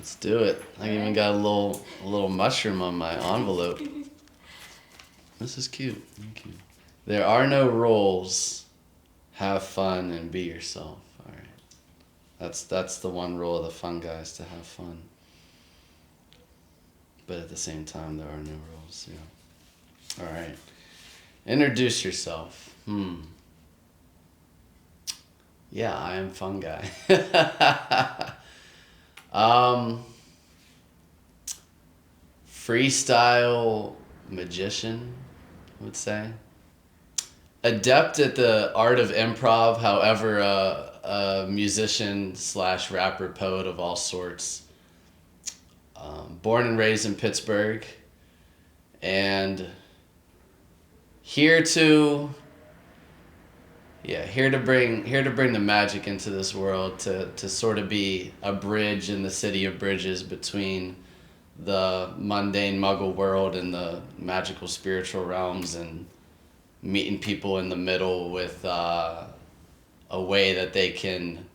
Let's do it. I even got a little mushroom on my envelope. This is cute. Thank you. There are no rules. Have fun and be yourself. All right. That's the one rule of the fungi, is to have fun. But at the same time, there are no rules. Yeah. All right. Introduce yourself. Yeah, I am fungi. Freestyle magician, I would say. Adept at the art of improv, however, a musician / rapper, poet of all sorts. Born and raised in Pittsburgh, and here to bring the magic into this world, to sort of be a bridge in the city of bridges between the mundane muggle world and the magical spiritual realms, and meeting people in the middle with a way that they can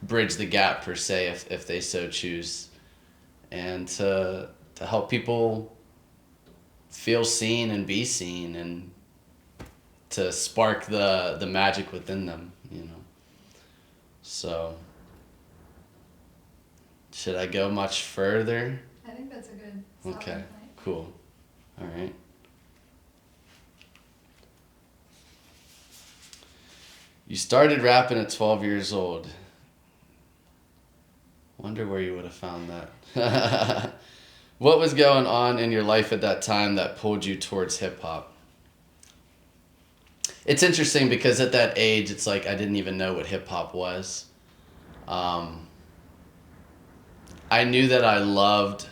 bridge the gap, per se, if they so choose, and to help people feel seen and be seen, and to spark the magic within them, you know. So, should I go much further? I think that's a good Okay, point. cool. All right. You started rapping at 12 years old. Wonder where you would have found that. What was going on in your life at that time that pulled you towards hip hop? It's interesting because at that age, it's like I didn't even know what hip hop was. I knew that I loved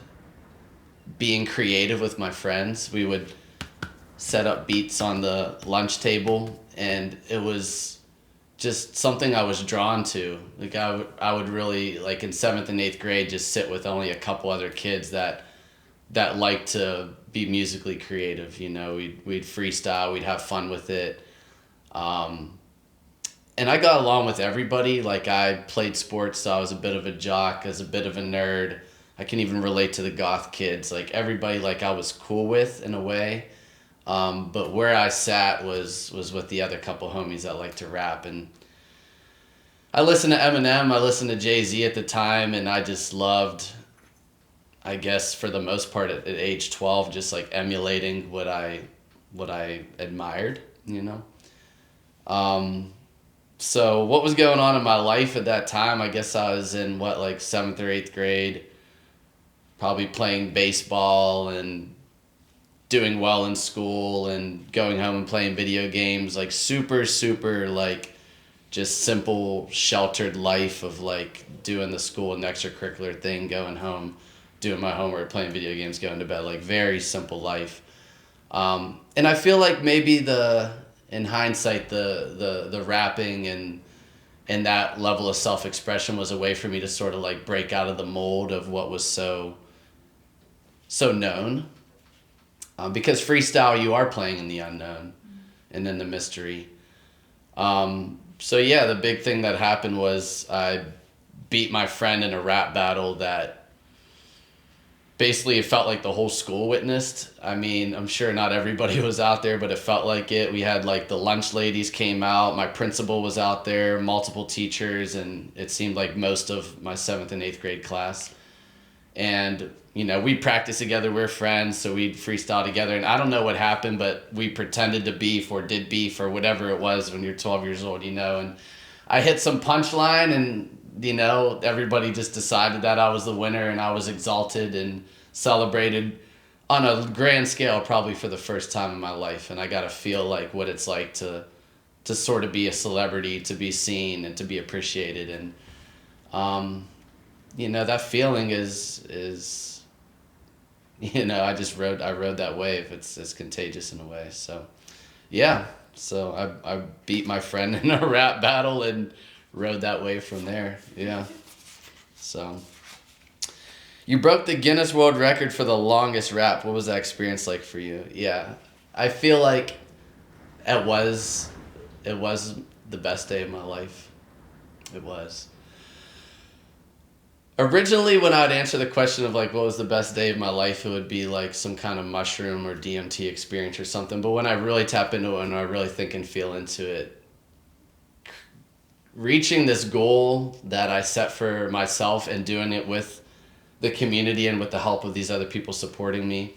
being creative with my friends. We would set up beats on the lunch table, and it was just something I was drawn to. Like I would really, like in 7th and 8th grade, just sit with only a couple other kids that liked to be musically creative. You know, we'd freestyle, we'd have fun with it. And I got along with everybody. Like, I played sports, so I was a bit of a jock, I was a bit of a nerd. I can even relate to the goth kids. Like, everybody, like, I was cool with in a way. But where I sat was with the other couple homies that like to rap. And I listened to Eminem, I listened to Jay-Z at the time, and I just loved, I guess for the most part at age 12, just like emulating what I admired, you know? So what was going on in my life at that time? I guess I was in 7th or 8th grade, probably playing baseball and doing well in school and going home and playing video games, like super like just simple sheltered life of like doing the school and extracurricular thing, going home, doing my homework, playing video games, going to bed, like very simple life. And I feel like maybe in hindsight, the rapping and that level of self-expression was a way for me to sort of like break out of the mold of what was so known. Because freestyle, you are playing in the unknown and in the mystery. So yeah, the big thing that happened was I beat my friend in a rap battle that basically it felt like the whole school witnessed. I mean, I'm sure not everybody was out there, but it felt like it. We had like the lunch ladies came out, my principal was out there, multiple teachers, and it seemed like most of my 7th and 8th grade class. And, you know, we practiced together, we're friends, so we'd freestyle together. And I don't know what happened, but we pretended to beef or did beef or whatever it was when you're 12 years old, you know. And I hit some punchline and, you know, everybody just decided that I was the winner, and I was exalted and celebrated on a grand scale probably for the first time in my life. And I got to feel like what it's like to sort of be a celebrity, to be seen and to be appreciated. And, you know, that feeling is, you know, I rode that wave. It's contagious in a way. So, yeah. So I beat my friend in a rap battle and rode that wave from there. Yeah. So, you broke the Guinness World Record for the longest rap. What was that experience like for you? Yeah. I feel like it was the best day of my life. It was. Originally, when I'd answer the question of like what was the best day of my life, it would be like some kind of mushroom or DMT experience or something. But when I really tap into it and I really think and feel into it, reaching this goal that I set for myself and doing it with the community and with the help of these other people supporting me,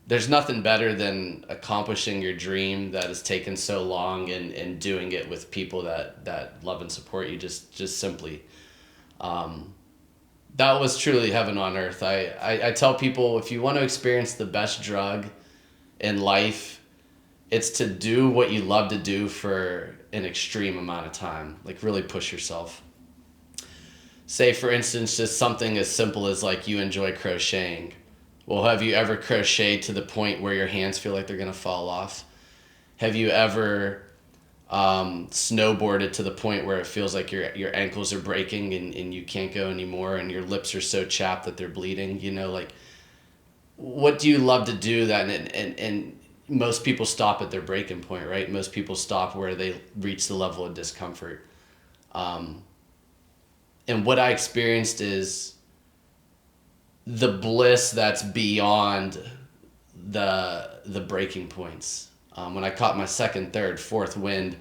there's nothing better than accomplishing your dream that has taken so long and doing it with people that love and support you just simply. That was truly heaven on earth. I tell people, if you want to experience the best drug in life, it's to do what you love to do for an extreme amount of time. Like really push yourself. Say, for instance, just something as simple as like you enjoy crocheting. Well, have you ever crocheted to the point where your hands feel like they're going to fall off? Have you ever snowboarded to the point where it feels like your ankles are breaking and you can't go anymore and your lips are so chapped that they're bleeding? You know, like, what do you love to do that? And most people stop at their breaking point, right? Most people stop where they reach the level of discomfort. And what I experienced is the bliss that's beyond the breaking points. When I caught my second, third, fourth wind,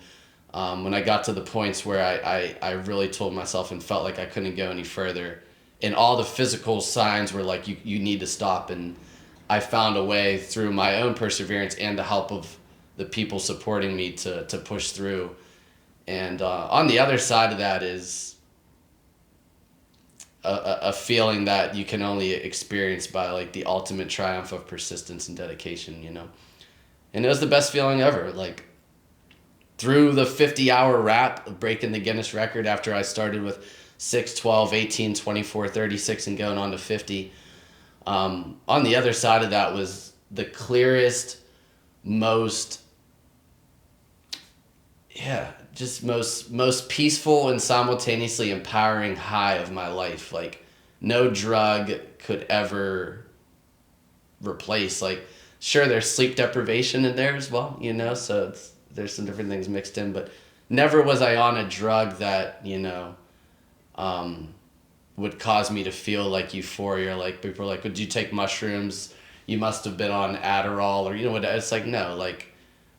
when I got to the points where I really told myself and felt like I couldn't go any further, and all the physical signs were like, you need to stop. And I found a way through my own perseverance and the help of the people supporting me to push through. And on the other side of that is a feeling that you can only experience by like the ultimate triumph of persistence and dedication, you know? And it was the best feeling ever. Like through the 50-hour rap of breaking the Guinness record after I started with 6, 12, 18, 24, 36 and going on to 50. On the other side of that was the clearest, most peaceful and simultaneously empowering high of my life. Like no drug could ever replace. Like sure, there's sleep deprivation in there as well, you know, so there's some different things mixed in, but never was I on a drug that, you know, would cause me to feel like euphoria. Like people are like, would you take mushrooms? You must have been on Adderall or, you know what? It's like, no, like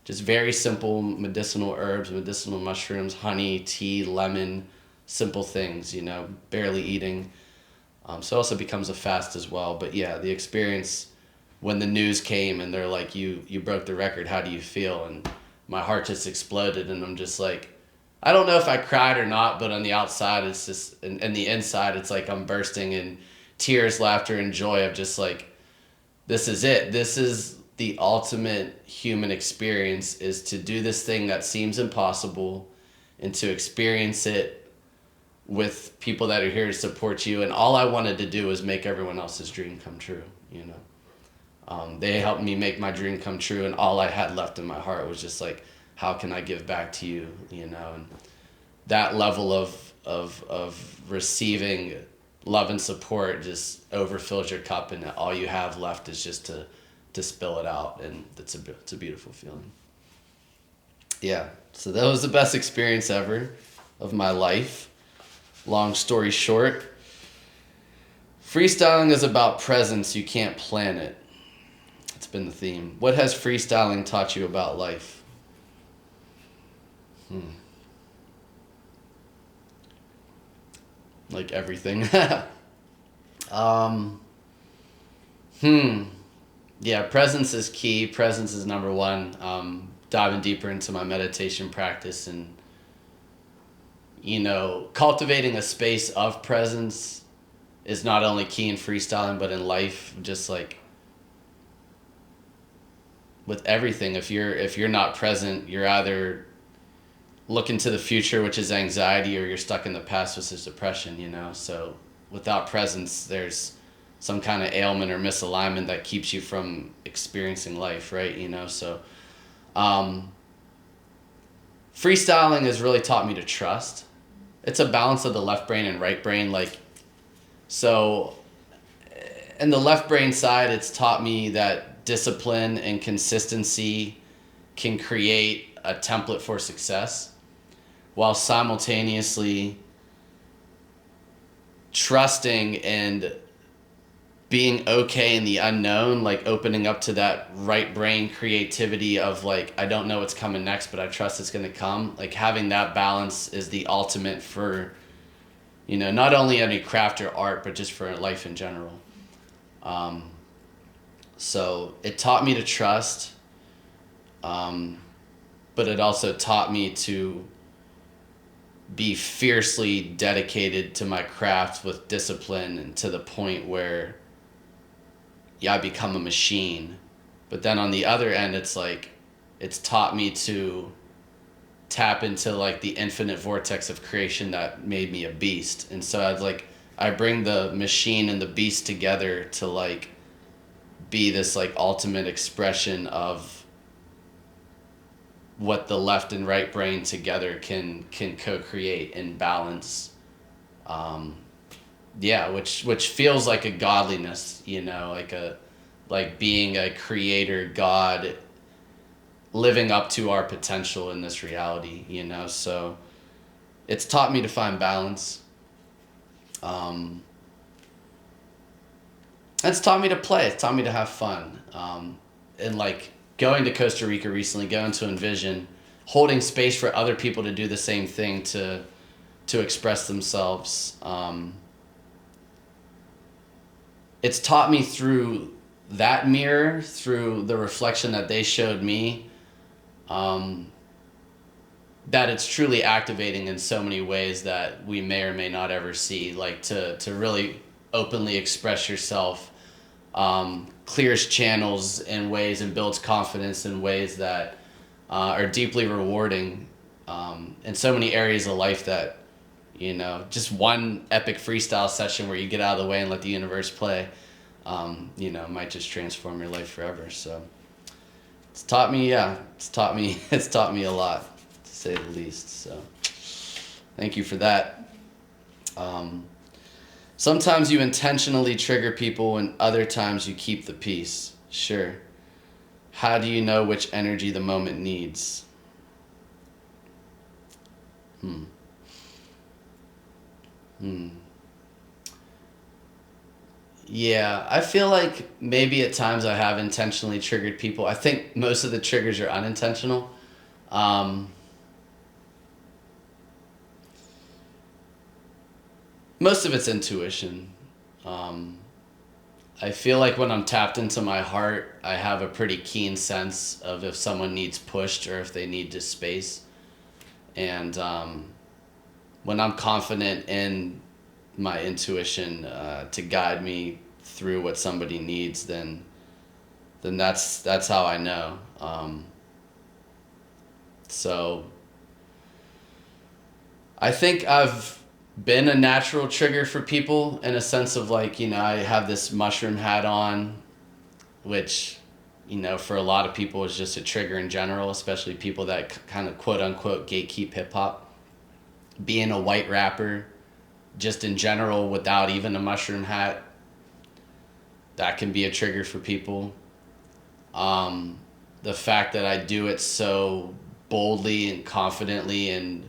just very simple medicinal herbs, medicinal mushrooms, honey, tea, lemon, simple things, you know, barely eating. So it also becomes a fast as well. But yeah, the experience when the news came and they're like, you broke the record, how do you feel? And my heart just exploded and I'm just like, I don't know if I cried or not, but on the outside, it's just, and the inside, it's like I'm bursting in tears, laughter, and joy of just like, this is it. This is the ultimate human experience, is to do this thing that seems impossible and to experience it with people that are here to support you. And all I wanted to do was make everyone else's dream come true, you know. They helped me make my dream come true, and all I had left in my heart was just like, how can I give back to you, you know? And that level of receiving love and support just overfills your cup, and all you have left is just to spill it out, and it's a beautiful feeling. Yeah, so that was the best experience ever of my life. Long story short, freestyling is about presence. You can't plan it. It's been the theme. What has freestyling taught you about life? Like everything. Yeah, presence is key. Presence is number one. Diving deeper into my meditation practice and, you know, cultivating a space of presence is not only key in freestyling, but in life, just like with everything. If you're not present, you're either looking to the future, which is anxiety, or you're stuck in the past, which is depression, you know? So without presence, there's some kind of ailment or misalignment that keeps you from experiencing life, right? You know, so freestyling has really taught me to trust. It's a balance of the left brain and right brain. Like, so in the left brain side, it's taught me that discipline and consistency can create a template for success, while simultaneously trusting and being okay in the unknown, like opening up to that right brain creativity of like, I don't know what's coming next, but I trust it's going to come. Like having that balance is the ultimate for, you know, not only any craft or art, but just for life in general. So it taught me to trust, but it also taught me to be fiercely dedicated to my craft with discipline, and to the point where, yeah, I become a machine. But then on the other end, it's like, it's taught me to tap into like the infinite vortex of creation that made me a beast. And so I bring the machine and the beast together to like be this like ultimate expression of what the left and right brain together can co-create and balance. Yeah, which feels like a godliness, you know, like being a creator god, living up to our potential in this reality, you know. So it's taught me to find balance. It's taught me to play. It's taught me to have fun. And like going to Costa Rica recently, going to Envision, holding space for other people to do the same thing, to express themselves. It's taught me through that mirror, through the reflection that they showed me, that it's truly activating in so many ways that we may or may not ever see. Like to really openly express yourself, clears channels in ways and builds confidence in ways that are deeply rewarding in so many areas of life that, you know, just one epic freestyle session where you get out of the way and let the universe play, you know, might just transform your life forever. So it's taught me a lot, to say the least. So thank you for that. Sometimes you intentionally trigger people and other times you keep the peace. Sure. How do you know which energy the moment needs? Yeah, I feel like maybe at times I have intentionally triggered people. I think most of the triggers are unintentional. Most of it's intuition. I feel like when I'm tapped into my heart, I have a pretty keen sense of if someone needs pushed or if they need just space. And when I'm confident in my intuition to guide me through what somebody needs, then that's how I know. So I think I've been a natural trigger for people in a sense of like, you know, I have this mushroom hat on, which, you know, for a lot of people is just a trigger in general, especially people that kind of quote unquote gatekeep hip hop. Being a white rapper, just in general, without even a mushroom hat, that can be a trigger for people. The fact that I do it so boldly and confidently, and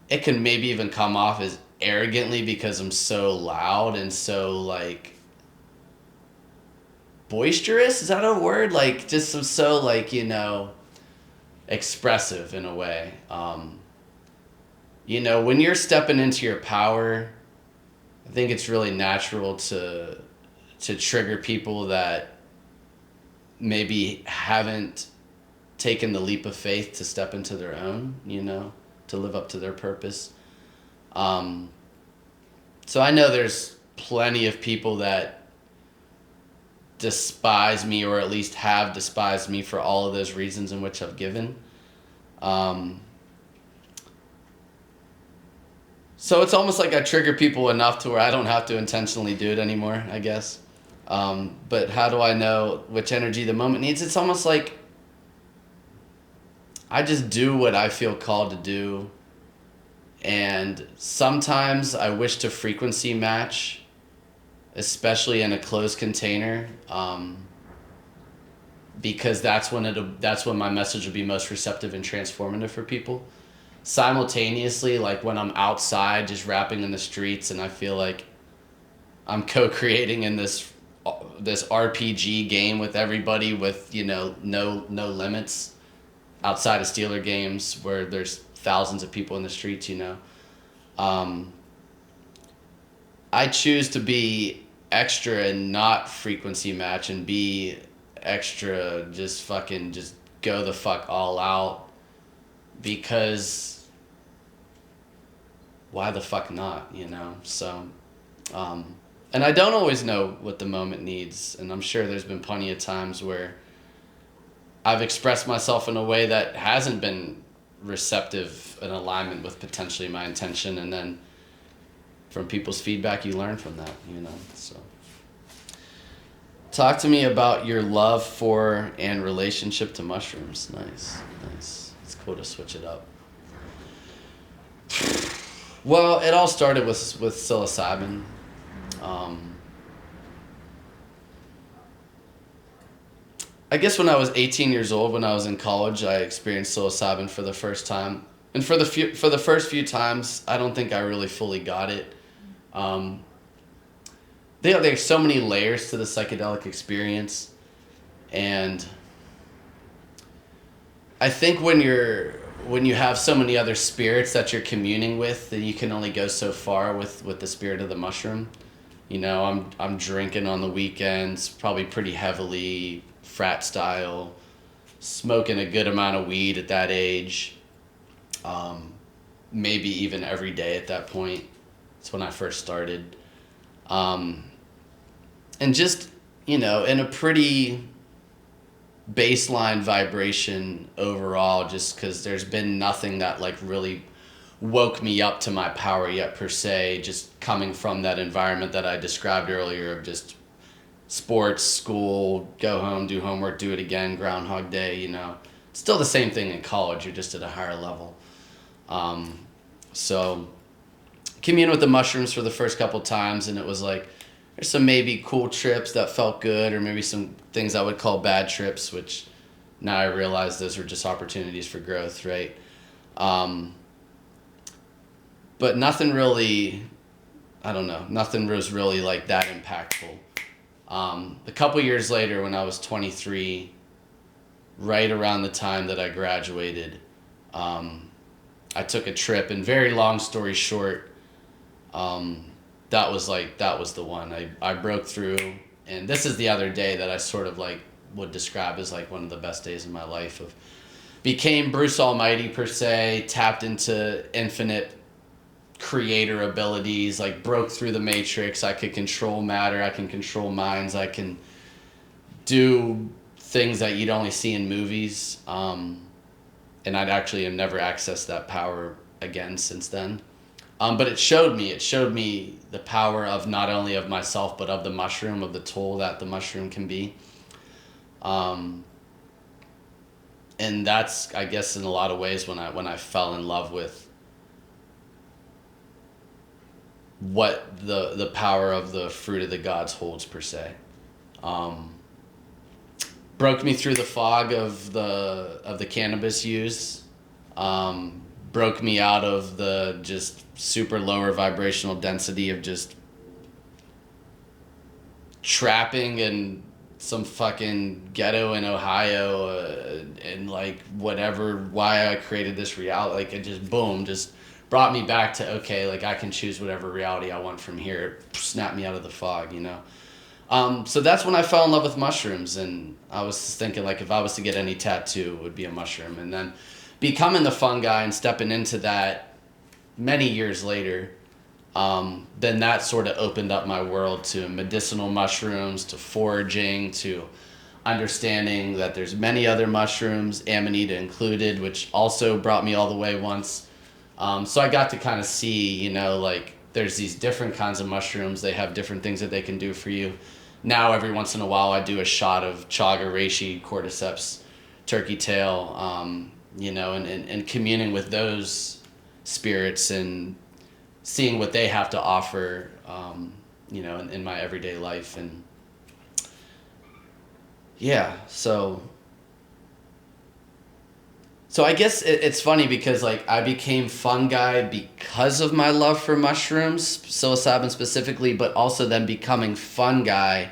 it can maybe even come off as arrogantly because I'm so loud and so like boisterous. Is that a word? Like just I'm so like, you know, expressive in a way. You know, when you're stepping into your power, I think it's really natural to trigger people that maybe haven't taken the leap of faith to step into their own, you know, to live up to their purpose. So I know there's plenty of people that despise me, or at least have despised me for all of those reasons in which I've given. So it's almost like I trigger people enough to where I don't have to intentionally do it anymore, I guess. But how do I know which energy the moment needs? It's almost like I just do what I feel called to do. And sometimes I wish to frequency match, especially in a closed container, because that's when my message will be most receptive and transformative for people. simultaneously, like when I'm outside just rapping in the streets and I feel like I'm co-creating in this RPG game with everybody with, you know, no limits outside of Steeler games where there's thousands of people in the streets, you know. Um, I choose to be extra and not frequency match and be extra, just fucking just go the fuck all out, because why the fuck not, you know? So, and I don't always know what the moment needs, and I'm sure there's been plenty of times where I've expressed myself in a way that hasn't been receptive in alignment with potentially my intention, and then from people's feedback you learn from that, you know. So talk to me about your love for and relationship to mushrooms. Nice. It's cool to switch it up. Well, it all started with psilocybin. I guess when I was 18 years old, when I was in college, I experienced psilocybin for the first time. And for the first few times, I don't think I really fully got it. There's so many layers to the psychedelic experience, and I think when you have so many other spirits that you're communing with, then you can only go so far with the spirit of the mushroom. You know, I'm drinking on the weekends, probably pretty heavily, frat style, smoking a good amount of weed at that age, maybe even every day at that point. That's when I first started. And just, you know, in a pretty baseline vibration overall, just because there's been nothing that like really woke me up to my power yet per se, just coming from that environment that I described earlier of just sports, school, go home, do homework, do it again, Groundhog Day, you know. Still the same thing in college, you're just at a higher level. So commune with the mushrooms for the first couple times, and it was like, there's some maybe cool trips that felt good, or maybe some things I would call bad trips, which now I realize those were just opportunities for growth, right? But nothing really, I don't know, nothing was really like that impactful. A couple years later, when I was 23, right around the time that I graduated, I took a trip, and very long story short, that was the one. I broke through, and this is the other day that I sort of like would describe as like one of the best days of my life. Of became Bruce Almighty per se, tapped into infinite creator abilities, like broke through the matrix. I could control matter, I can control minds, I can do things that you'd only see in movies. And I'd actually have never accessed that power again since then. But it showed me the power of not only of myself, but of the mushroom, of the tool that the mushroom can be. And that's, I guess, in a lot of ways when I fell in love with what the power of the fruit of the gods holds per se. Broke me through the fog of the cannabis use. Broke me out of the just super lower vibrational density of just trapping in some fucking ghetto in Ohio, and like whatever, why I created this reality. Like it just boom, just brought me back to, okay, like I can choose whatever reality I want from here. It snapped me out of the fog, you know. So that's when I fell in love with mushrooms, and I was just thinking, like, if I was to get any tattoo, it would be a mushroom. And then becoming the fungi and stepping into that many years later, then that sort of opened up my world to medicinal mushrooms, to foraging, to understanding that there's many other mushrooms, Amanita included, which also brought me all the way once. So I got to kind of see, you know, like there's these different kinds of mushrooms. They have different things that they can do for you. Now every once in a while I do a shot of chaga reishi, cordyceps, turkey tail, you know, and communing with those spirits and seeing what they have to offer, you know, in my everyday life. And yeah, so So I guess it's funny because like I became fungi because of my love for mushrooms, psilocybin specifically, but also then becoming fungi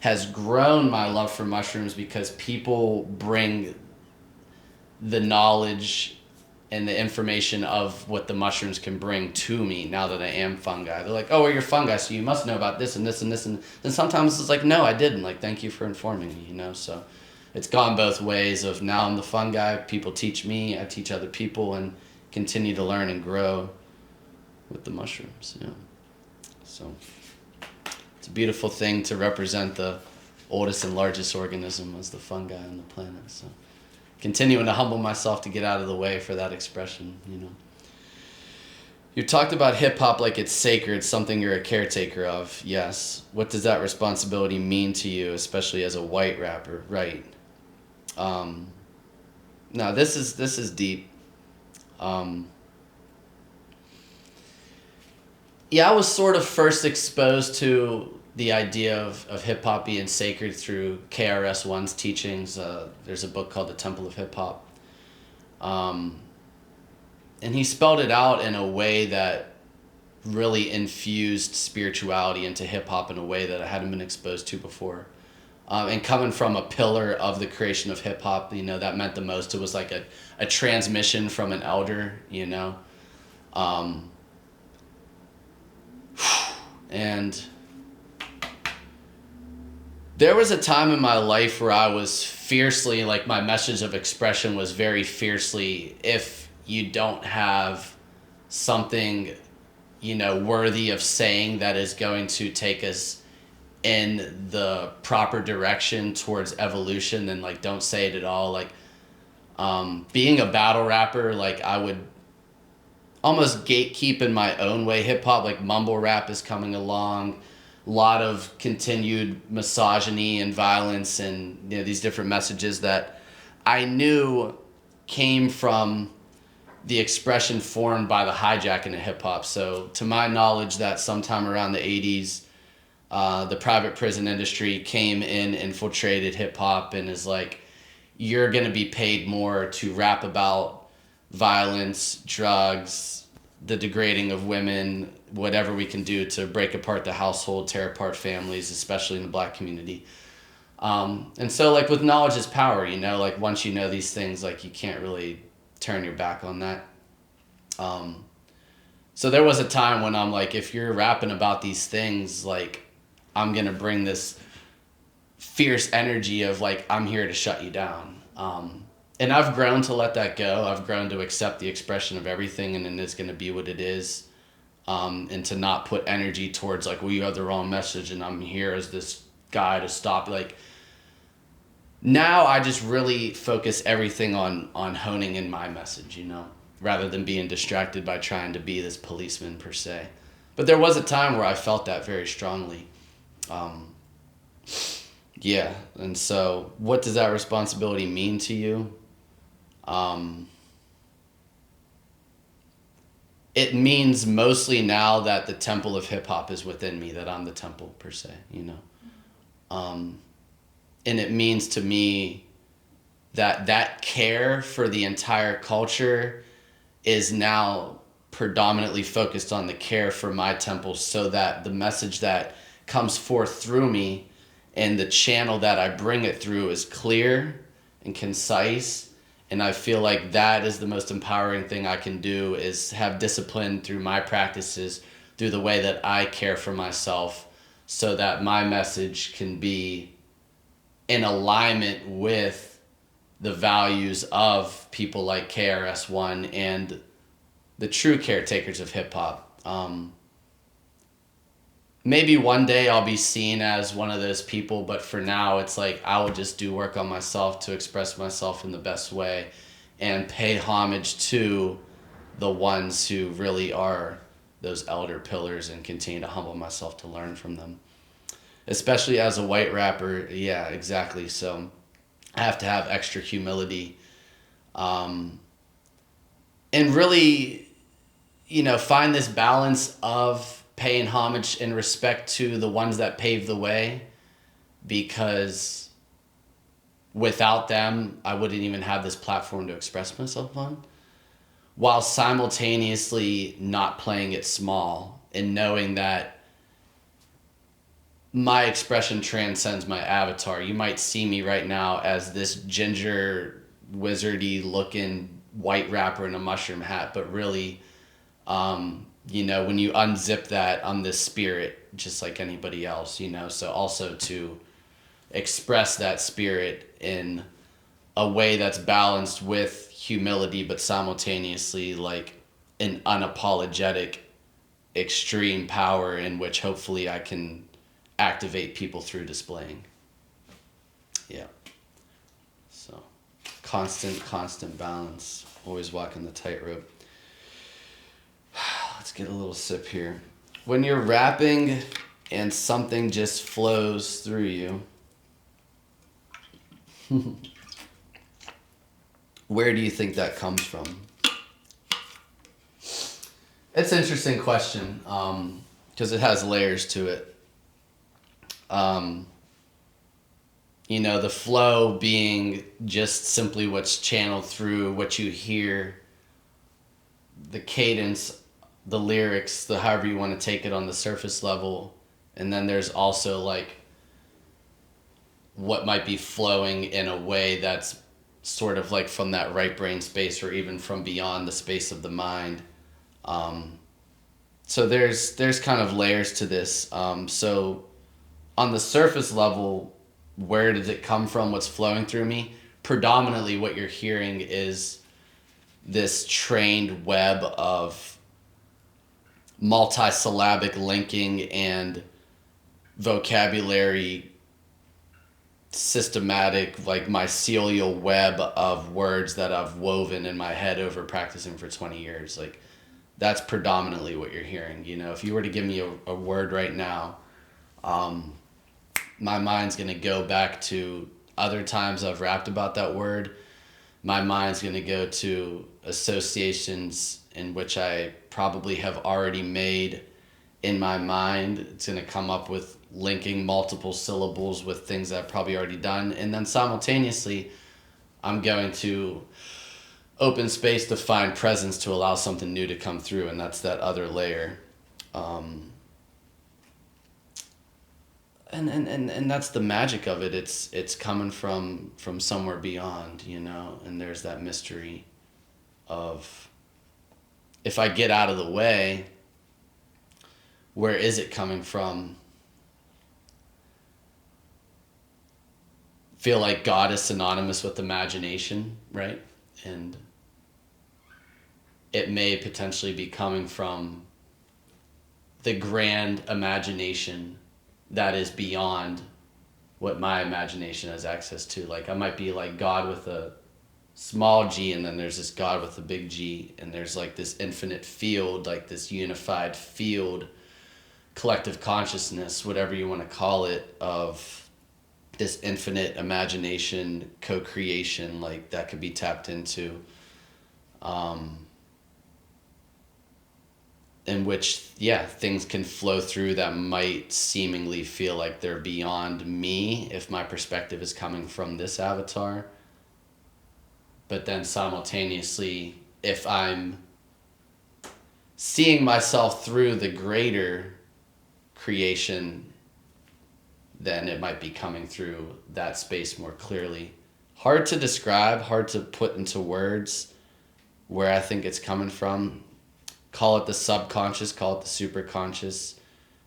has grown my love for mushrooms because people bring the knowledge and the information of what the mushrooms can bring to me now that I am fungi. They're like, oh, well, you're fungi, so you must know about this and this and this. And then sometimes it's like, no, I didn't. Like, thank you for informing me, you know? So it's gone both ways of now I'm the fungi, people teach me, I teach other people, and continue to learn and grow with the mushrooms, you know? So it's a beautiful thing to represent the oldest and largest organism as the fungi on the planet, so continuing to humble myself to get out of the way for that expression, you know. You talked about hip-hop like it's sacred, something you're a caretaker of. Yes. What does that responsibility mean to you, especially as a white rapper? Right. No, this is deep. Yeah, I was sort of first exposed to the idea of hip-hop being sacred through KRS-One's teachings. There's a book called The Temple of Hip-Hop. And he spelled it out in a way that really infused spirituality into hip-hop in a way that I hadn't been exposed to before. And coming from a pillar of the creation of hip-hop, you know, that meant the most. It was like a transmission from an elder, you know. And there was a time in my life where I was fiercely, like my message of expression was very fiercely, if you don't have something, you know, worthy of saying that is going to take us in the proper direction towards evolution, then like don't say it at all. Like being a battle rapper, like I would almost gatekeep in my own way. Hip hop, like mumble rap is coming along. A lot of continued misogyny and violence and, you know, these different messages that I knew came from the expression formed by the hijacking of hip hop. So to my knowledge, that sometime around the 80s, the private prison industry came in, infiltrated hip hop, and is like, you're going to be paid more to rap about violence, drugs, the degrading of women, whatever we can do to break apart the household, tear apart families, especially in the Black community. And so like with knowledge is power, you know, like once you know these things, like you can't really turn your back on that. So there was a time when I'm like, if you're rapping about these things, like I'm going to bring this fierce energy of like, I'm here to shut you down. And I've grown to let that go. I've grown to accept the expression of everything, and then it's going to be what it is. And to not put energy towards like, well, you have the wrong message and I'm here as this guy to stop. Like now I just really focus everything on honing in my message, you know, rather than being distracted by trying to be this policeman per se. But there was a time where I felt that very strongly. Yeah. And so what does that responsibility mean to you? It means mostly now that the temple of hip hop is within me, that I'm the temple per se, you know. And it means to me that care for the entire culture is now predominantly focused on the care for my temple, so that the message that comes forth through me and the channel that I bring it through is clear and concise. And I feel like that is the most empowering thing I can do, is have discipline through my practices, through the way that I care for myself, so that my message can be in alignment with the values of people like KRS-One and the true caretakers of hip hop. Maybe one day I'll be seen as one of those people, but for now it's like I will just do work on myself to express myself in the best way and pay homage to the ones who really are those elder pillars, and continue to humble myself to learn from them. Especially as a white rapper, yeah, exactly. So I have to have extra humility, and really, you know, find this balance of paying homage and respect to the ones that paved the way, because without them, I wouldn't even have this platform to express myself on, while simultaneously not playing it small and knowing that my expression transcends my avatar. You might see me right now as this ginger, wizardy looking white rapper in a mushroom hat, but really, you know, when you unzip that, I'm this spirit just like anybody else, you know. So also to express that spirit in a way that's balanced with humility, but simultaneously like an unapologetic extreme power in which hopefully I can activate people through displaying. Yeah. So constant balance, always walking the tightrope. Let's get a little sip here. When you're rapping and something just flows through you, where do you think that comes from? It's an interesting question, because it has layers to it. You know, the flow being just simply what's channeled through what you hear, the cadence, the lyrics, the however you want to take it on the surface level. And then there's also like what might be flowing in a way that's sort of like from that right brain space or even from beyond the space of the mind. So there's kind of layers to this. So on the surface level, where does it come from? What's flowing through me? Predominantly what you're hearing is this trained web of multisyllabic linking and vocabulary, systematic, like mycelial web of words that I've woven in my head over practicing for 20 years. Like that's predominantly what you're hearing. You know, if you were to give me a word right now, my mind's going to go back to other times I've rapped about that word. My mind's going to go to associations in which I probably have already made in my mind. It's going to come up with linking multiple syllables with things that I've probably already done. And then simultaneously, I'm going to open space to find presence to allow something new to come through. And that's that other layer. And that's the magic of it. It's coming from somewhere beyond, you know, and there's that mystery of if I get out of the way, where is it coming from? Feel like God is synonymous with imagination, right? And it may potentially be coming from the grand imagination that is beyond what my imagination has access to. Like I might be like God with a small g, and then there's this God with a big G, and there's like this infinite field, like this unified field, collective consciousness, whatever you want to call it, of this infinite imagination, co-creation, like that could be tapped into, in which, yeah, things can flow through that might seemingly feel like they're beyond me if my perspective is coming from this avatar. But then simultaneously, if I'm seeing myself through the greater creation, then it might be coming through that space more clearly. Hard to describe, hard to put into words where I think it's coming from. Call it the subconscious, call it the superconscious,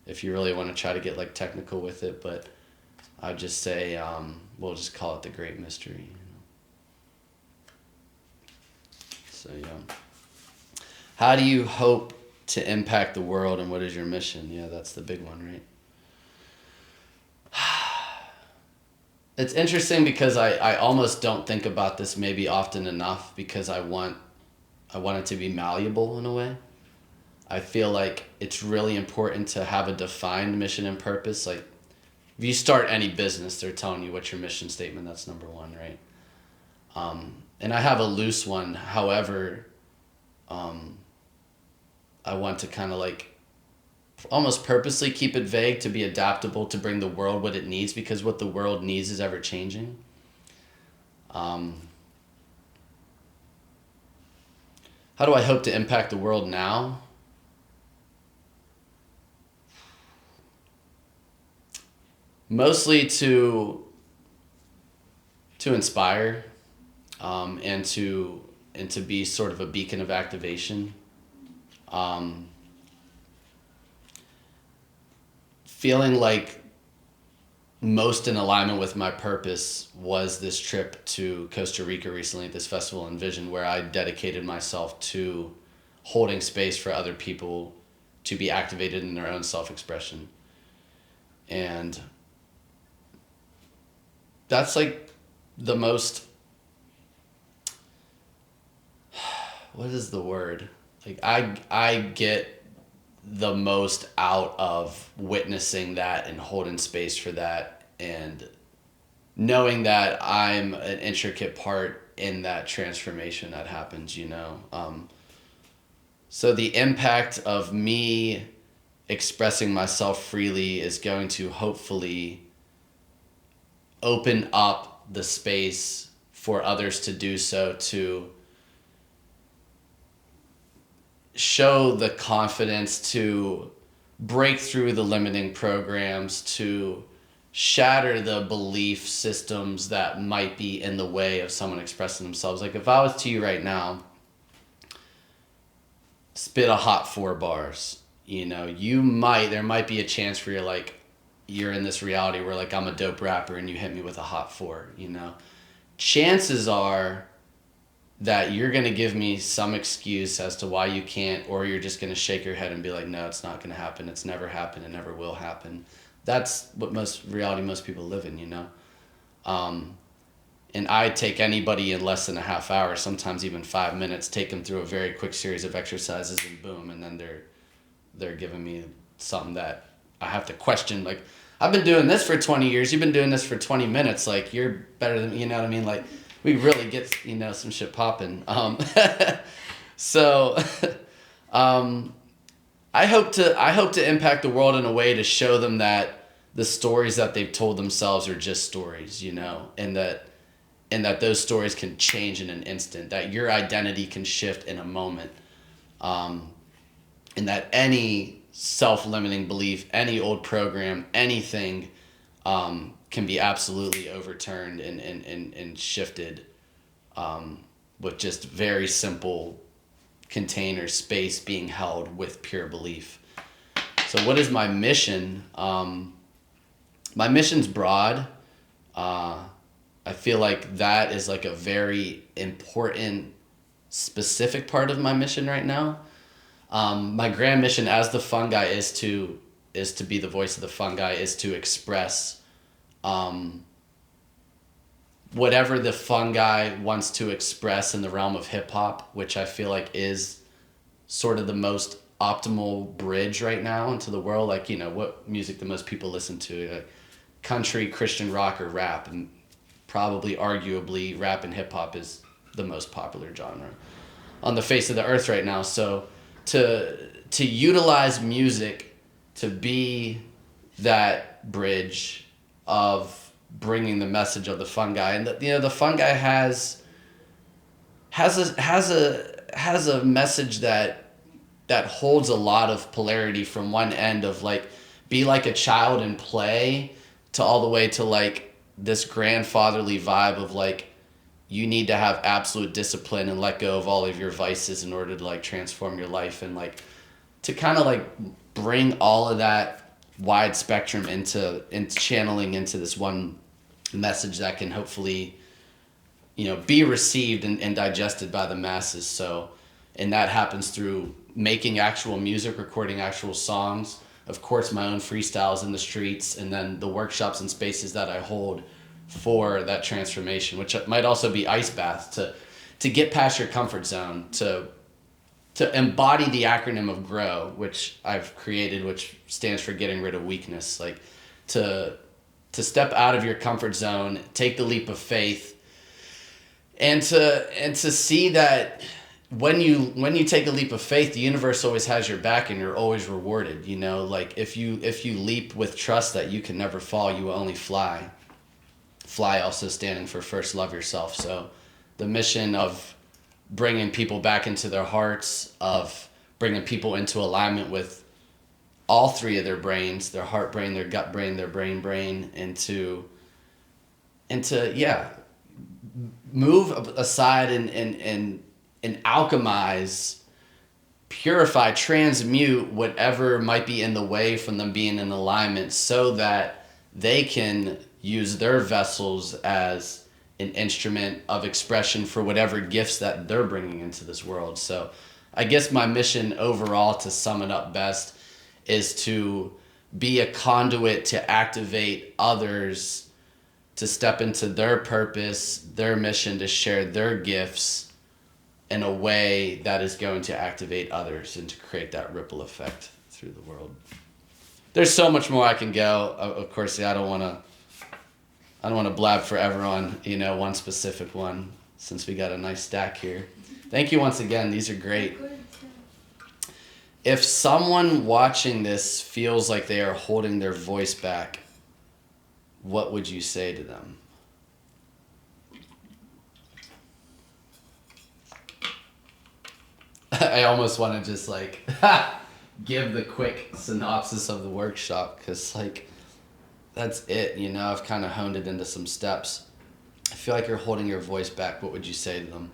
if you really want to try to get like technical with it. But I'd just say, we'll just call it the great mystery. You know? So yeah. How do you hope to impact the world, and what is your mission? Yeah, that's the big one, right? It's interesting because I almost don't think about this maybe often enough, because I want it to be malleable in a way. I feel like it's really important to have a defined mission and purpose. Like if you start any business, they're telling you what's your mission statement. That's number one, right? And I have a loose one. However, I want to kind of like almost purposely keep it vague to be adaptable, to bring the world what it needs, because what the world needs is ever changing. Um, how do I hope to impact the world now? Mostly to inspire, and to be sort of a beacon of activation. Um, Feeling like most in alignment with my purpose was this trip to Costa Rica recently at this festival Envision, where I dedicated myself to holding space for other people to be activated in their own self-expression. And that's like the most, what is the word? Like I get the most out of witnessing that and holding space for that, and knowing that I'm an intricate part in that transformation that happens, you know. So the impact of me expressing myself freely is going to hopefully open up the space for others to do so, to show the confidence to break through the limiting programs, to shatter the belief systems that might be in the way of someone expressing themselves. Like if I was to you right now, spit a hot 4 bars, you know, there might be a chance for you're in this reality where like I'm a dope rapper and you hit me with a hot 4, you know. Chances are that you're going to give me some excuse as to why you can't, or you're just going to shake your head and be like, no, it's not going to happen. It's never happened. It never will happen. That's what most people live in, you know? And I take anybody in less than a half hour, sometimes even 5 minutes, take them through a very quick series of exercises and boom. And then they're giving me something that I have to question. Like, I've been doing this for 20 years. You've been doing this for 20 minutes. Like, you're better than me, you know what I mean? Like, we really get, you know, some shit popping. So I hope to impact the world in a way to show them that the stories that they've told themselves are just stories, you know, and that those stories can change in an instant, that your identity can shift in a moment, and that any self-limiting belief, any old program, anything can be absolutely overturned and shifted with just very simple container space being held with pure belief. So what is my mission? My mission's broad. I feel like that is like a very important, specific part of my mission right now. My grand mission as the fungi is to be the voice of the fungi, is to express whatever the fungi wants to express in the realm of hip hop, which I feel like is sort of the most optimal bridge right now into the world. Like, you know, what music the most people listen to, like country, Christian rock, or rap, and probably arguably rap and hip hop is the most popular genre on the face of the earth right now. So to utilize music to be that bridge of bringing the message of the fungi, and the fungi has a message that holds a lot of polarity, from one end of like be like a child and play, to all the way to like this grandfatherly vibe of like you need to have absolute discipline and let go of all of your vices in order to like transform your life, and like to kind of like bring all of that wide spectrum into channeling into this one message that can hopefully, you know, be received and digested by the masses. So, and that happens through making actual music, recording actual songs, of course my own freestyles in the streets, and then the workshops and spaces that I hold for that transformation, which might also be ice baths, to get past your comfort zone, to embody the acronym of GROW, which I've created, which stands for getting rid of weakness. Like to step out of your comfort zone, take the leap of faith, and to see that when you take a leap of faith, the universe always has your back and you're always rewarded. You know, like if you leap with trust that you can never fall, you will only fly. fly also standing for first love yourself. So the mission of bringing people back into their hearts, of bringing people into alignment with all three of their brains, their heart brain, their gut brain, their brain, into move aside and alchemize, purify, transmute whatever might be in the way from them being in alignment, so that they can use their vessels as an instrument of expression for whatever gifts that they're bringing into this world. So I guess my mission overall, to sum it up best, is to be a conduit to activate others to step into their purpose, their mission, to share their gifts in a way that is going to activate others and to create that ripple effect through the world. There's so much more I can go. Of course, I don't want to blab forever on, one specific one, since we got a nice stack here. Thank you once again. These are great. If someone watching this feels like they are holding their voice back, what would you say to them? I almost want to just give the quick synopsis of the workshop, because that's it, I've kind of honed it into some steps. I feel like you're holding your voice back. What would you say to them?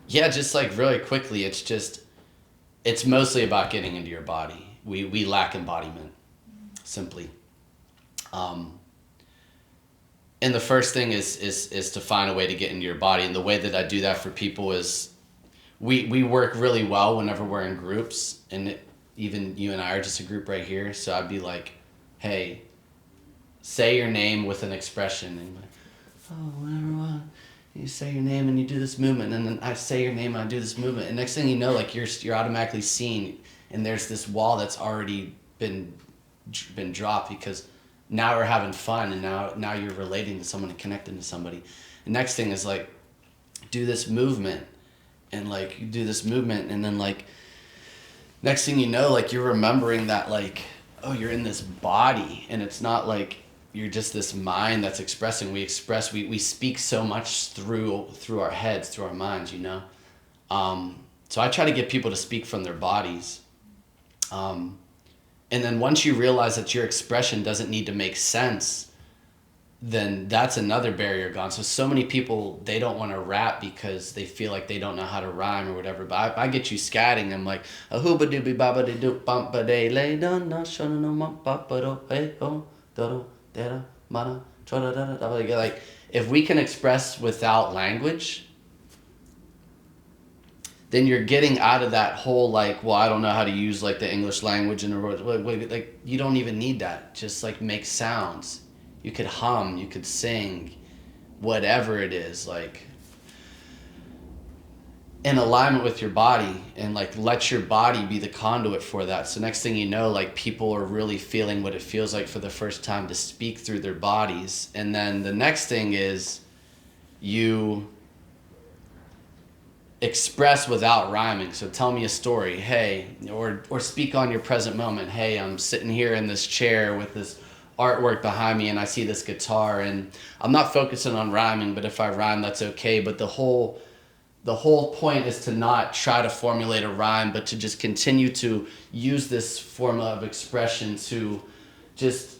Yeah, just really quickly, it's mostly about getting into your body. We lack embodiment, simply. And the first thing is to find a way to get into your body. And the way that I do that for people is we work really well whenever we're in groups, and even you and I are just a group right here. So I'd be like, hey, say your name with an expression. And whenever you say your name and you do this movement, and then I say your name and I do this movement, and next thing you know, you're automatically seen, and there's this wall that's already been dropped, because now we're having fun, and now you're relating to someone and connecting to somebody. The next thing is do this movement, and you do this movement, and then next thing you know, you're remembering that you're in this body, and it's not you're just this mind that's expressing. We speak so much through our heads, through our minds, So I try to get people to speak from their bodies. And then once you realize that your expression doesn't need to make sense, then that's another barrier gone. So many people, they don't want to rap because they feel like they don't know how to rhyme or whatever. But I get you scatting. I'm like, a hooba dooby baba de doop bumpa de lay dun no shona no mump papa do hey ho do da mana da da da. If we can express without language, then you're getting out of that whole I don't know how to use the English language and you don't even need that. Just make sounds. You could hum, you could sing, whatever it is, in alignment with your body, and let your body be the conduit for that. So next thing you know, people are really feeling what it feels like for the first time to speak through their bodies. And then the next thing is you express without rhyming. So tell me a story, hey, or speak on your present moment. Hey, I'm sitting here in this chair with this artwork behind me, and I see this guitar, and I'm not focusing on rhyming, but if I rhyme, that's okay. But the whole point is to not try to formulate a rhyme, but to just continue to use this form of expression to just,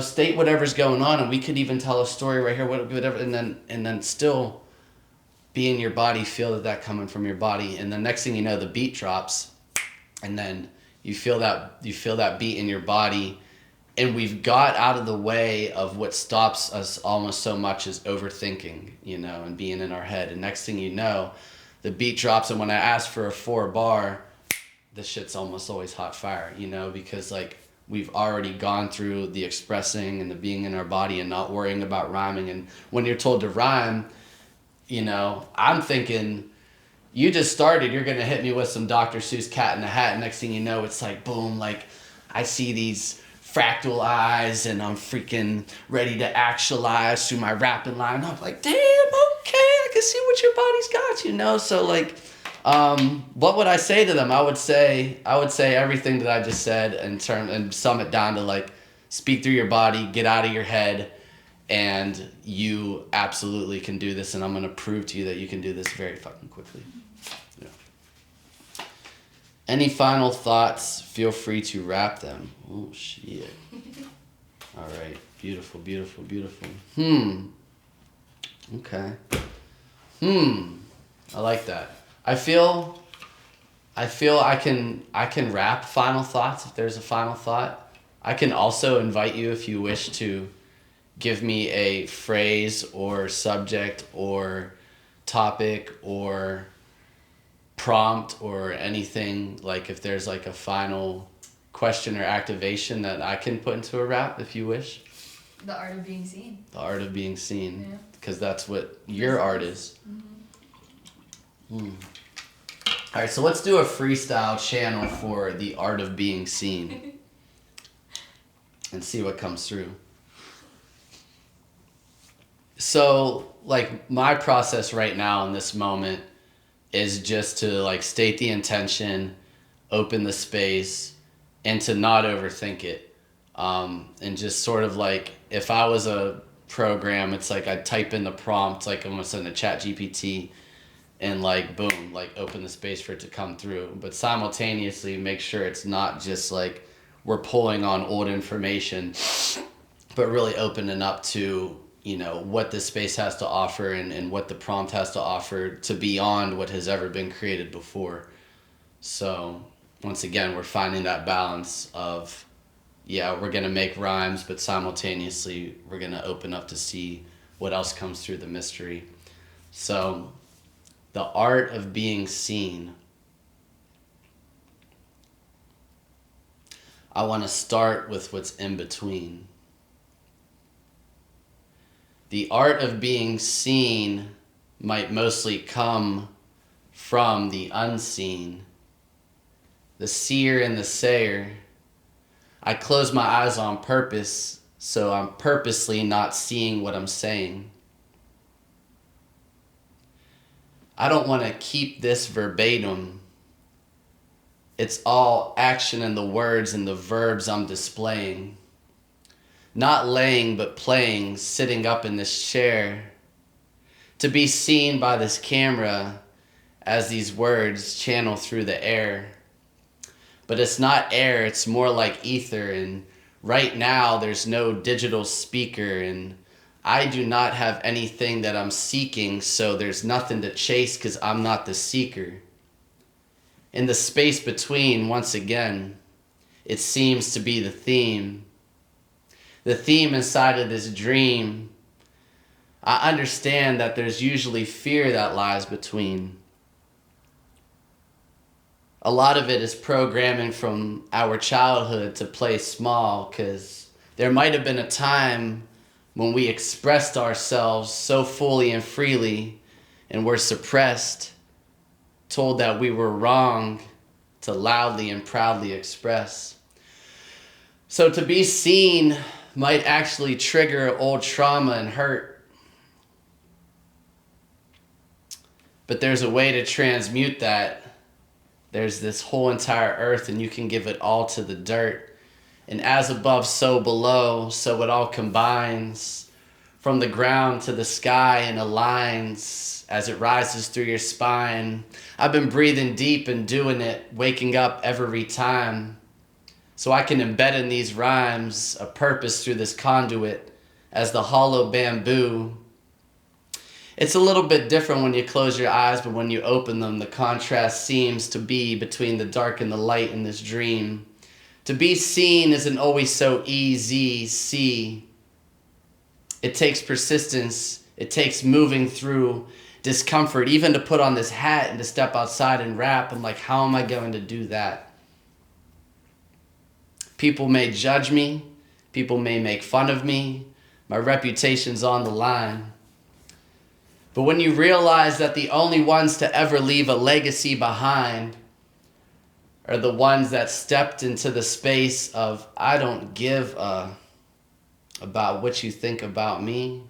state whatever's going on. And we could even tell a story right here, whatever, and then still be in your body, feel that coming from your body. And the next thing you know, the beat drops, and then you feel that beat in your body. And we've got out of the way of what stops us almost so much as overthinking, and being in our head. And next thing you know, the beat drops, and when I ask for a 4-bar, the shit's almost always hot fire, because we've already gone through the expressing and the being in our body and not worrying about rhyming. And when you're told to rhyme, I'm thinking, you just started, you're going to hit me with some Dr. Seuss Cat in the Hat. And next thing you know, it's boom, I see these fractal eyes, and I'm freaking ready to actualize through my rapping line. I'm like, damn, okay, I can see what your body's got, So what would I say to them? I would say everything that I just said and sum it down to speak through your body, get out of your head, and you absolutely can do this, and I'm going to prove to you that you can do this very fucking quickly. Yeah. Any final thoughts? Feel free to wrap them. Oh, shit. All right. Beautiful, beautiful, beautiful. Okay. I like that. I feel I can wrap final thoughts if there's a final thought. I can also invite you, if you wish, to give me a phrase or subject or topic or prompt or anything, like if there's like a final question or activation that I can put into a rap, if you wish. The art of being seen. The art of being seen. Yeah. Because that's what your art is. All right, so let's do a freestyle channel for the art of being seen and see what comes through. So, like, my process right now in this moment is just to, like, state the intention, open the space, and to not overthink it. And just sort of like, if I was a program, it's like I'd type in the prompt, like almost in a chat GPT, and like, boom, like open the space for it to come through. But simultaneously make sure it's not just like we're pulling on old information, but really opening up to, you know, what this space has to offer and what the prompt has to offer to beyond what has ever been created before. So once again, we're finding that balance of, yeah, we're going to make rhymes, but simultaneously we're going to open up to see what else comes through the mystery. So the art of being seen. I want to start with what's in between. The art of being seen might mostly come from the unseen, the seer and the sayer. I close my eyes on purpose, so I'm purposely not seeing what I'm saying. I don't want to keep this verbatim. It's all action in the words and the verbs I'm displaying. Not laying, but playing, sitting up in this chair. To be seen by this camera as these words channel through the air. But it's not air, it's more like ether, and right now there's no digital speaker, and I do not have anything that I'm seeking, so there's nothing to chase because I'm not the seeker. In the space between, once again, it seems to be the theme. The theme inside of this dream. I understand that there's usually fear that lies between. A lot of it is programming from our childhood to play small, because there might have been a time when we expressed ourselves so fully and freely and were suppressed, told that we were wrong to loudly and proudly express. So to be seen might actually trigger old trauma and hurt. But there's a way to transmute that. There's this whole entire earth, and you can give it all to the dirt. And as above, so below, so it all combines from the ground to the sky and aligns as it rises through your spine. I've been breathing deep and doing it, waking up every time, so I can embed in these rhymes a purpose through this conduit as the hollow bamboo. It's a little bit different when you close your eyes, but when you open them, the contrast seems to be between the dark and the light in this dream. To be seen isn't always so easy, see. It takes persistence. It takes moving through discomfort, even to put on this hat and to step outside and rap. I'm like, how am I going to do that? People may judge me. People may make fun of me. My reputation's on the line. But when you realize that the only ones to ever leave a legacy behind are the ones that stepped into the space of, I don't give a about what you think about me.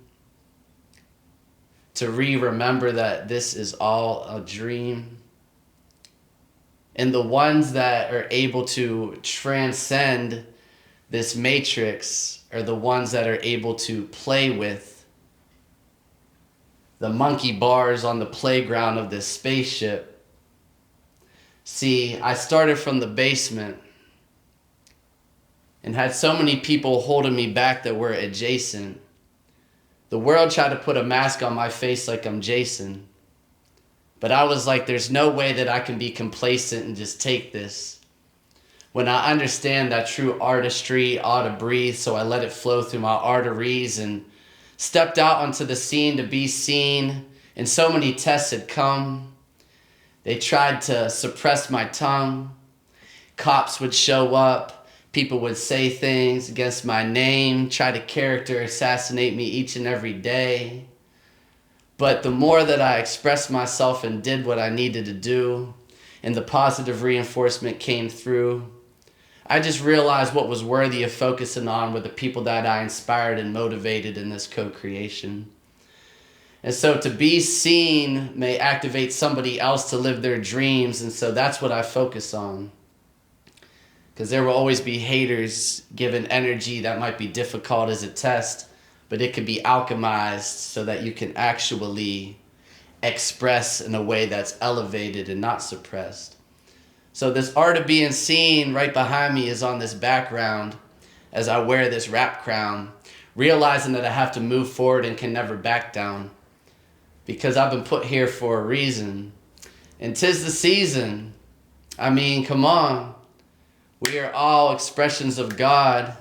To remember that this is all a dream. And the ones that are able to transcend this matrix are the ones that are able to play with the monkey bars on the playground of this spaceship. See, I started from the basement and had so many people holding me back that were adjacent. The world tried to put a mask on my face like I'm Jason. But I was like, there's no way that I can be complacent and just take this. When I understand that true artistry ought to breathe, so I let it flow through my arteries and stepped out onto the scene to be seen. And so many tests had come. They tried to suppress my tongue. Cops would show up. People would say things against my name, try to character assassinate me each and every day. But the more that I expressed myself and did what I needed to do, and the positive reinforcement came through, I just realized what was worthy of focusing on were the people that I inspired and motivated in this co-creation. And so to be seen may activate somebody else to live their dreams, and so that's what I focus on. Because there will always be haters given energy that might be difficult as a test, but it could be alchemized so that you can actually express in a way that's elevated and not suppressed. So this art of being seen right behind me is on this background as I wear this rap crown, realizing that I have to move forward and can never back down because I've been put here for a reason. And 'tis the season. I mean, come on. We are all expressions of God.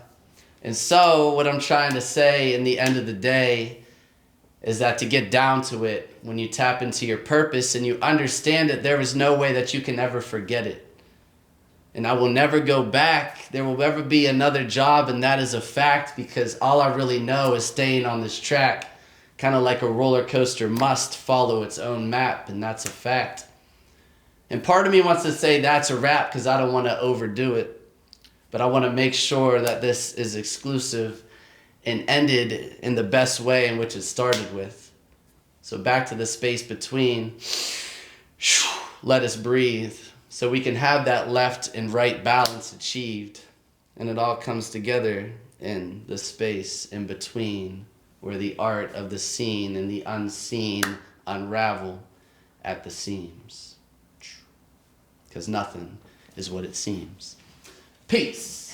And so what I'm trying to say in the end of the day is that to get down to it, when you tap into your purpose and you understand it, there is no way that you can ever forget it. And I will never go back. There will never be another job, and that is a fact, because all I really know is staying on this track, kind of like a roller coaster must follow its own map, and that's a fact. And part of me wants to say that's a wrap because I don't want to overdo it. But I want to make sure that this is exclusive and ended in the best way in which it started with. So back to the space between. Let us breathe so we can have that left and right balance achieved. And it all comes together in the space in between where the art of the seen and the unseen unravel at the seams. Because nothing is what it seems. Peace.